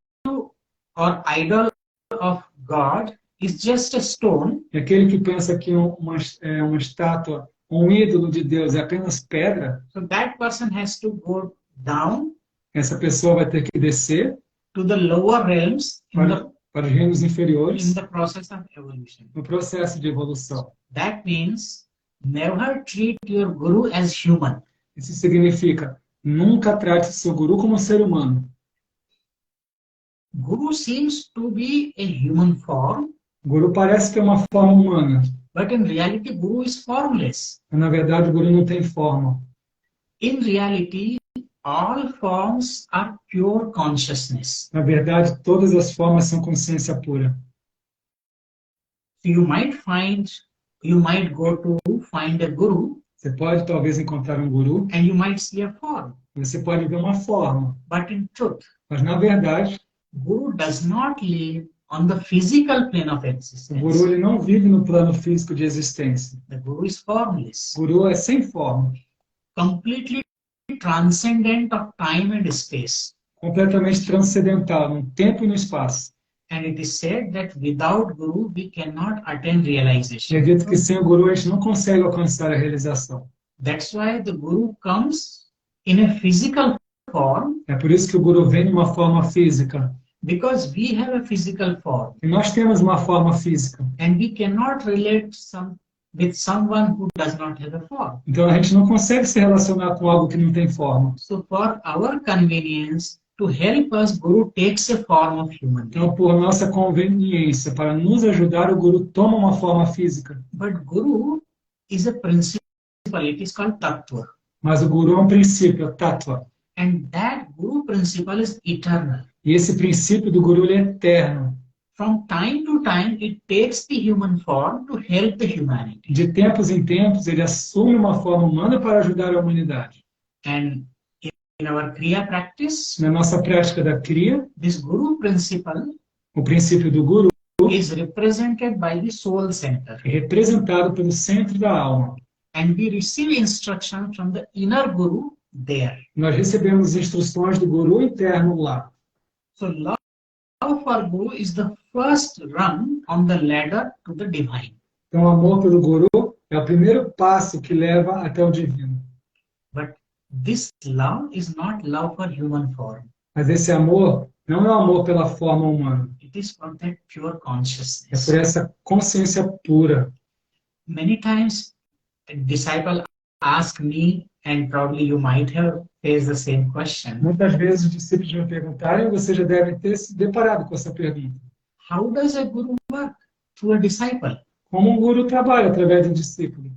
or idol of God is just a stone, e aquele que pensa que uma estátua, um ídolo de Deus é apenas pedra, so that person has to go down essa pessoa vai ter que descer to the lower realms para os reinos in inferiores the process of evolution. no processo de evolução. That means never treat your Guru as human. Isso significa, nunca trate o seu guru como um ser humano. Guru seems to be a human form, O guru parece ter uma forma humana, but in reality, Guru is formless. mas na verdade o guru não tem forma. In reality, all forms are pure consciousness. Na verdade, todas as formas são consciência pura. So you might go to find a Guru, Você pode talvez encontrar um guru, and you might see a form. você pode ver uma forma, But in truth, mas na verdade, Guru does not live on the physical plane of o existence. guru ele não vive no plano físico de existência. The Guru is formless, O guru é sem forma, completely transcendent of time and space. completamente transcendental, no tempo e no espaço. And it is said that without Guru, we cannot attain E realization. é dito que sem o guru a gente não consegue alcançar a realização. That's why the Guru comes in a physical form, É por isso que o guru vem numa forma física. because we have a physical form. E nós temos uma forma física. And we cannot relate with someone who does not have a form. Então a gente não consegue se relacionar com algo que não tem forma. So for our convenience, to help us, Guru takes a form of human being. Então, por nossa conveniência, para nos ajudar, o guru toma uma forma física. But Guru is a principle, it is called Tattva. Mas o guru é um princípio, é tattva. And that Guru principle is eternal. E esse princípio do guru ele é eterno. From time to time, it takes the human form to help the humanity. De tempos em tempos, ele assume uma forma humana para ajudar a humanidade. And in our Kriya practice, Na nossa prática da Kriya, this Guru principle o princípio do guru is represented by the soul center. é representado pelo centro da alma. And we receive instruction from the inner Guru there. Nós recebemos instruções do guru interno lá. So love for Guru is the first rung on the ladder to the divine. Então, o amor pelo guru é o primeiro passo que leva até o divino. But this love is not love for human form. Mas esse amor não é o amor pela forma humana. It is for that pure É consciousness. por essa consciência pura. Many times a disciple ask me, and probably you might have faced the same question. Muitas vezes os discípulos me perguntarem, e você já deve ter se deparado com essa pergunta. How does a guru work through a disciple? Como um guru trabalha através de um discípulo?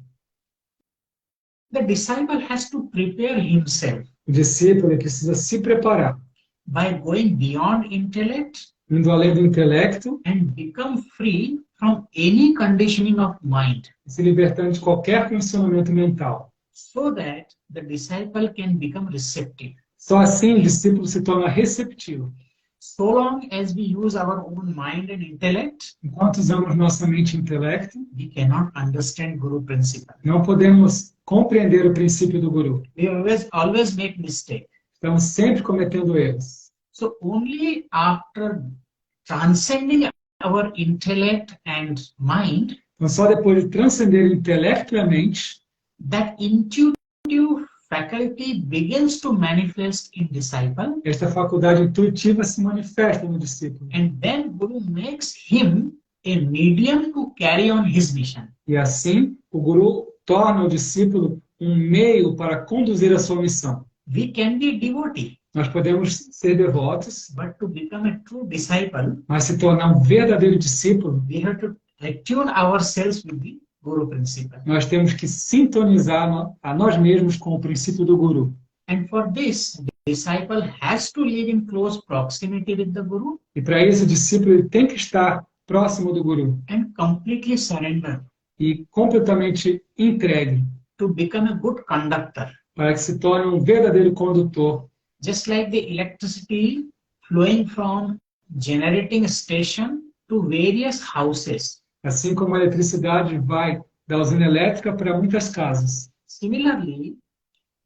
The disciple has to prepare himself O discípulo precisa se preparar, by going beyond intellect indo além do intelecto and become free from any conditioning of mind, e se libertando de qualquer condicionamento mental. so that the disciple can become receptive. Só assim o discípulo se torna receptivo. So long as we use our own mind and intellect, Enquanto usamos nossa mente e intelecto, we cannot understand Guru principle. não podemos compreender o princípio do guru. We always make mistake. Estamos sempre cometendo erros. So only after transcending our intellect and mind, Então, só depois de transcender o intelecto e a mente, that intuitive faculty begins to manifest in disciple, esta faculdade intuitiva se manifesta no discípulo. and then Guru makes him a medium to carry on his mission. E assim, o guru torna o discípulo um meio para conduzir a sua missão. We can be devotee, Nós podemos ser devotos, but to become a true disciple, mas se tornar um verdadeiro discípulo, we have to attune ourselves with the Guru principle. nós temos que sintonizar a nós mesmos com o princípio do guru. And for this, the disciple has to live in close proximity with the Guru E para isso, o discípulo ele tem que estar próximo do guru and completely surrender e completamente entregue to become a good conductor. para que se torne um verdadeiro condutor. Just like the electricity flowing from generating station to various houses. Assim como a eletricidade vai da usina elétrica para muitas casas. Similarly,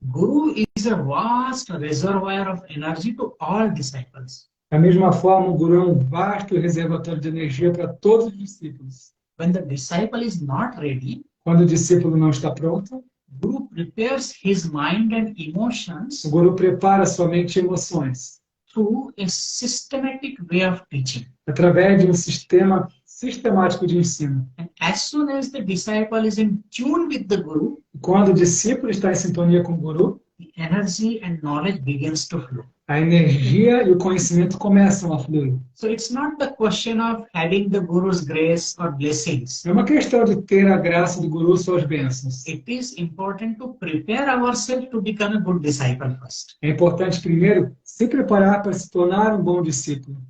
Guru is a vast reservoir of energy to all disciples. Da mesma forma, o guru é um vasto reservatório de energia para todos os discípulos. When the disciple is not ready, Quando o discípulo não está pronto, Guru prepares his mind and emotions o guru prepara sua mente e emoções through a systematic way of teaching. através de um sistema sistemático de ensino. And as soon as the disciple is in tune with the Guru, Quando o discípulo está em sintonia com o guru, the energy and knowledge begins to flow. a energia e o conhecimento começam a fluir. So it's not the question of having the Guru's grace or blessings. É uma questão de ter a graça do guru, suas bênçãos. It is important to prepare ourselves to become a good disciple first. É importante, primeiro, se preparar para se tornar um bom discípulo.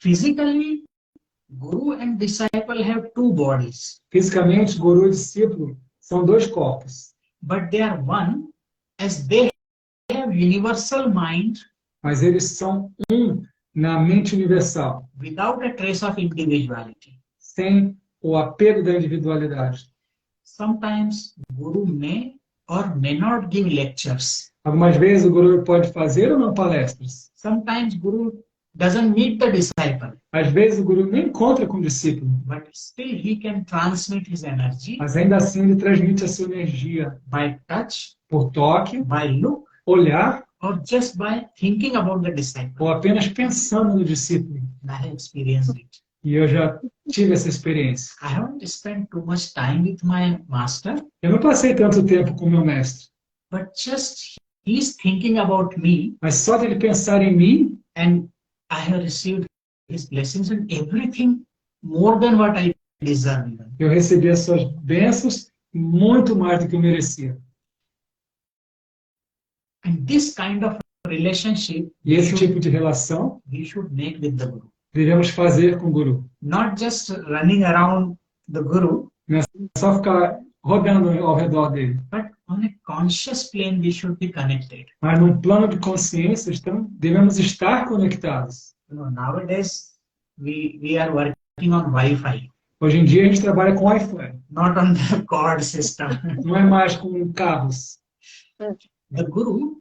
Physically, Guru and disciple have two bodies, Fisicamente, guru e discípulo são dois corpos, but they are one as they have universal mind mas eles são um na mente universal, without a trace of individuality. sem o apego da individualidade. Sometimes Guru may or may not give lectures. Algumas vezes o guru pode fazer ou não palestras. Sometimes Guru doesn't meet the disciple, Às vezes o guru nem encontra com o discípulo, but still he can transmit his energy mas ainda assim ele transmite a sua energia by touch, por toque, by look, olhar or just by thinking about the disciple. ou apenas pensando no discípulo. I have experienced it. E eu já tive essa experiência. I haven't spent too much time with my master, Eu não passei tanto tempo com meu mestre, but just he's thinking about me, mas só dele pensar em mim, and I have received his blessings and everything more than what I deserve even. eu recebi as suas bênçãos muito mais do que eu merecia. And this kind of relationship E esse tipo de relação we should make with the Guru. devemos fazer com o guru. Not just running around the Guru, Não é só ficar rodando ao redor dele. but on a conscious plane we should be connected. Mas num plano de consciência, devemos estar conectados. You know, nowadays we are working on Wi-Fi, Hoje em dia a gente trabalha com Wi-Fi, not on the cord system. não é mais com carros. The Guru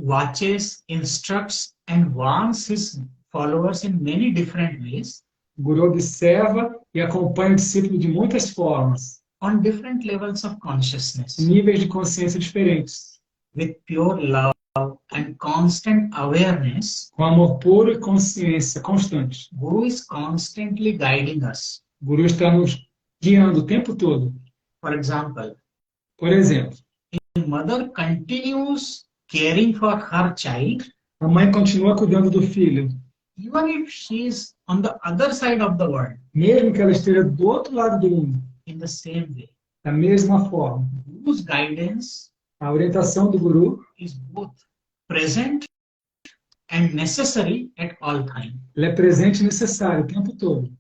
watches, instructs, and warns his followers in many different ways O guru observa e acompanha o discípulo de muitas formas, on different levels of consciousness, níveis de consciência diferentes, with pure love and constant awareness. com amor puro e consciência constante. Guru is constantly guiding us. O guru está nos guiando o tempo todo. For example, Por exemplo, the mother continues caring for her child, a mãe continua cuidando do filho, even if she is on the other side of the world, mesmo que ela esteja do outro lado do mundo, in the same way. da mesma forma. Guru's guidance A orientação do guru, is both present and necessary at all times. ela é presente e necessária o tempo todo.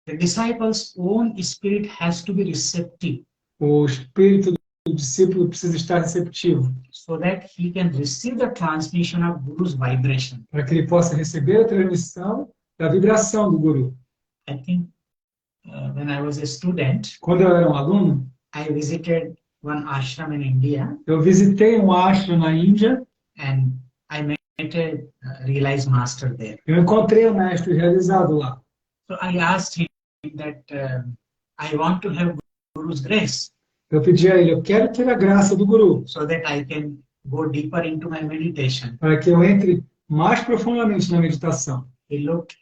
The disciple's own spirit has to be receptive O espírito do discípulo precisa estar receptivo, so that he can receive the transmission of Guru's vibration. para que ele possa receber a transmissão da vibração do guru. I think when I was a student, Quando eu era um aluno, I visited one ashram in India eu visitei um ashram na Índia, and I met a realized master there. eu encontrei o mestre realizado lá. So I asked him that I want to have Guru's grace Eu pedi a ele, eu quero ter a graça do guru, so that I can go deeper into my meditation. para que eu entre mais profundamente na meditação. He looked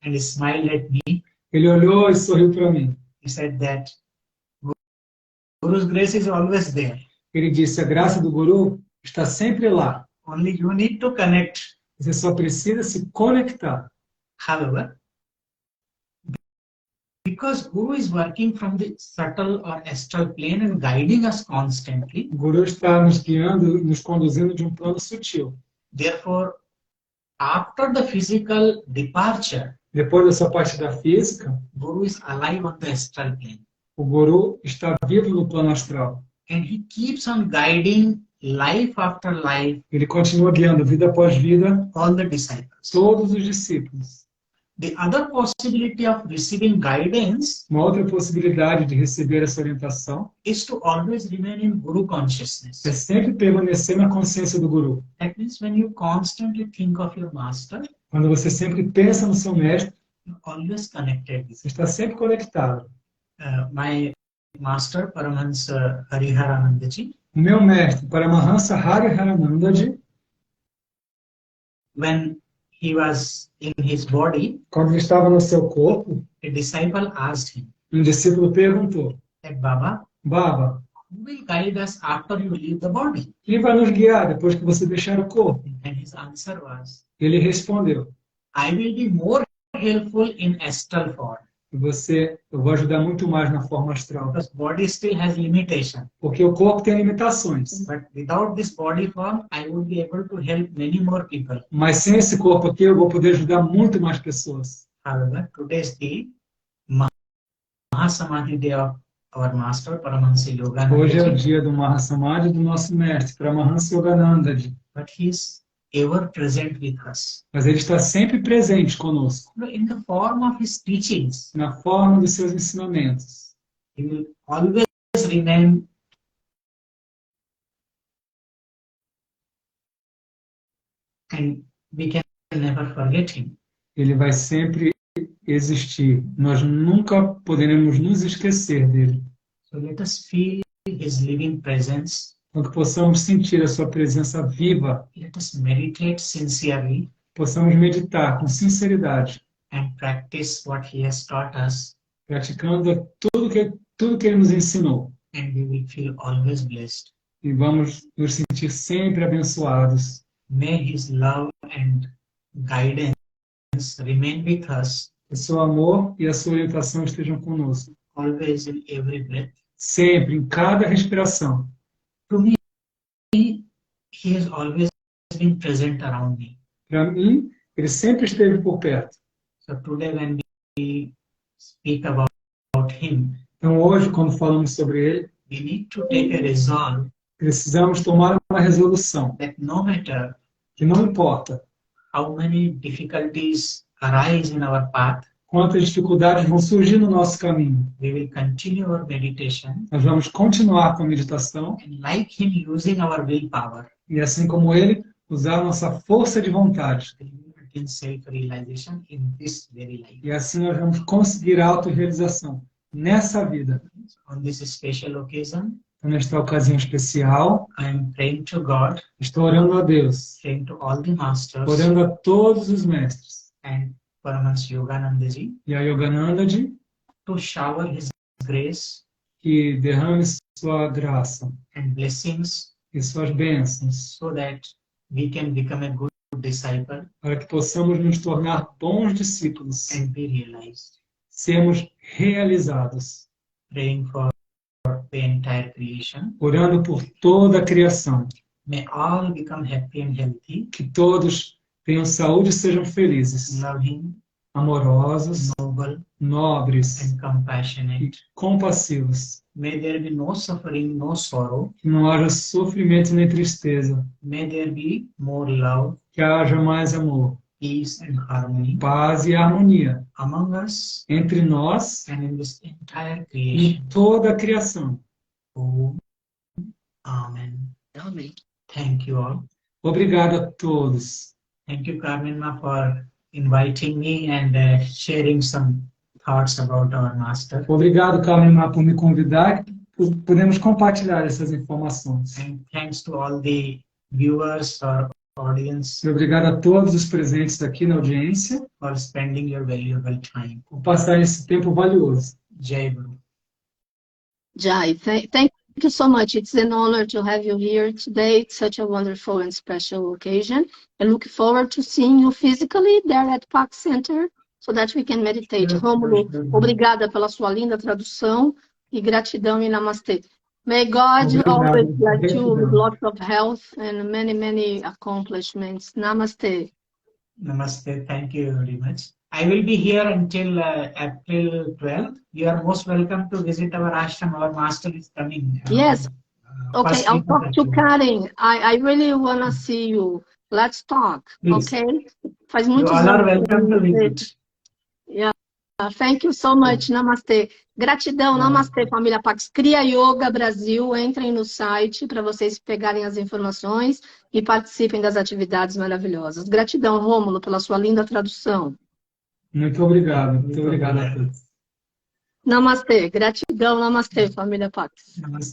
and he smiled at me. Ele olhou e sorriu para mim. He said that Guru's grace is always there. Ele disse, a graça do guru está sempre lá. Only you need to connect. Você só precisa se conectar. However, because Guru is working from the subtle or astral plane and guiding us constantly, O guru está nos guiando, nos conduzindo de um plano sutil. therefore, after the physical departure, Depois da sua partida física, Guru is alive on the astral plane. o guru está vivo no plano astral. And he keeps on guiding life after life Ele continua guiando vida após vida all the disciples. todos os discípulos. The other possibility of receiving guidance Uma outra possibilidade de receber essa orientação is to always remain in Guru consciousness. é sempre permanecer na consciência do guru. That means when you constantly think of your master, Quando você sempre pensa no seu mestre, you're always connected with você está sempre conectado. my master, Paramahansa Hariharanandaji, O meu mestre, Paramahansa Hariharanandaji, when he was in his body, quando ele estava no seu corpo, a disciple asked him, um discípulo perguntou, that Baba, Baba, who will guide us after you leave the body? quem vai nos guiar depois que você deixar o corpo? And his answer was, Ele respondeu, I will be more helpful in astral form, eu vou ajudar muito mais na forma astral, because body still has limitation. porque o corpo tem limitações. But without this body form, I would be able to help many more people. Mas sem esse corpo aqui, eu vou poder ajudar muito mais pessoas. However, today is the Mahasamadhi day of our master, Paramahansa Hoje é o Yogananda. dia do Mahasamadhi do nosso mestre, Paramahansa Yogananda. But he is ever present with us. Mas ele está sempre presente conosco, In the form of his teachings, na forma dos seus ensinamentos. he will always remain and we can never forget him. Ele vai sempre existir. Nós nunca poderemos nos esquecer dele. So let us feel his living presence. Para que possamos sentir a sua presença viva, Let us meditate sincerely possamos meditar com sinceridade, and practice what he has taught us, praticando tudo que ele nos ensinou. and we will feel always blessed. E vamos nos sentir sempre abençoados. May his love and guidance remain with us Que seu amor e a sua orientação estejam conosco. always in every breath. Sempre, em cada respiração. To me, he has always been present around me. Para mim, ele sempre esteve por perto. So today when we speak about him, Então hoje, quando falamos sobre ele, we need to take a resolve precisamos tomar uma resolução. that no matter Que não importa how many difficulties arise in our path, quantas dificuldades vão surgir no nosso caminho. we will continue our meditation, Nós vamos continuar com a meditação and like him using our willpower, e, assim como ele, usar a nossa força de vontade. in self-realization in this very life. E assim nós vamos conseguir a autorrealização nessa vida. On this special occasion, Então, nesta ocasião especial, I am praying to God, estou orando a Deus, praying to all the masters, orando a todos os mestres and Paramahansa Yoganandaji e a Yoganandaji to shower his grace que derrame sua graça and blessings e suas bênçãos, so that we can become a good disciple para que possamos nos tornar bons discípulos, and be realized. sermos realizados, Praying for the entire creation. orando por toda a criação, May all become happy and healthy, que todos tenham saúde e sejam felizes, loving, amorosos, noble, nobres and compassionate. e compassivos. May there be no suffering, no sorrow. Que não haja sofrimento nem tristeza, May there be more love, que haja mais amor, peace, and harmony paz e harmonia among us entre nós and in this entire e creation. em toda a criação. Oh, Amen. Amém. Thank you all. Obrigado a todos. Thank you, Carmen, for inviting me and sharing some thoughts about our master. Obrigado, Carmen, por me convidar. Podemos compartilhar essas informações. And thanks to all the viewers or audience E obrigado a todos os presentes aqui na audiência for spending your valuable time. por passar esse tempo valioso. Jai Guru. Jai, thank you so much. It's an honor to have you here today. It's such a wonderful and special occasion. I look forward to seeing you physically there at Pax Center so that we can meditate. Rômulo, obrigada pela sua linda tradução e gratidão e namastê. May God Obrigado. always bless you with Gratidão. lots of health and many, many accomplishments. Namaste. Namaste. Thank you very much. I will be here until April 12th. You are most welcome to visit our ashram. Our master is coming. Yes. Okay, first I'll week of talk to April. Karen. I really want to see you. Let's talk, Please. okay? Faz You muitos all are anos que eu welcome to não vejo. visit. Yeah. Thank you so much. Namastê. Gratidão. Namastê, família Pax. Cria Yoga Brasil. Entrem no site para vocês pegarem as informações e participem das atividades maravilhosas. Gratidão, Rômulo, pela sua linda tradução. Muito obrigado. Muito obrigado a todos. Namastê. Gratidão. Namastê, família Pax. Namaste.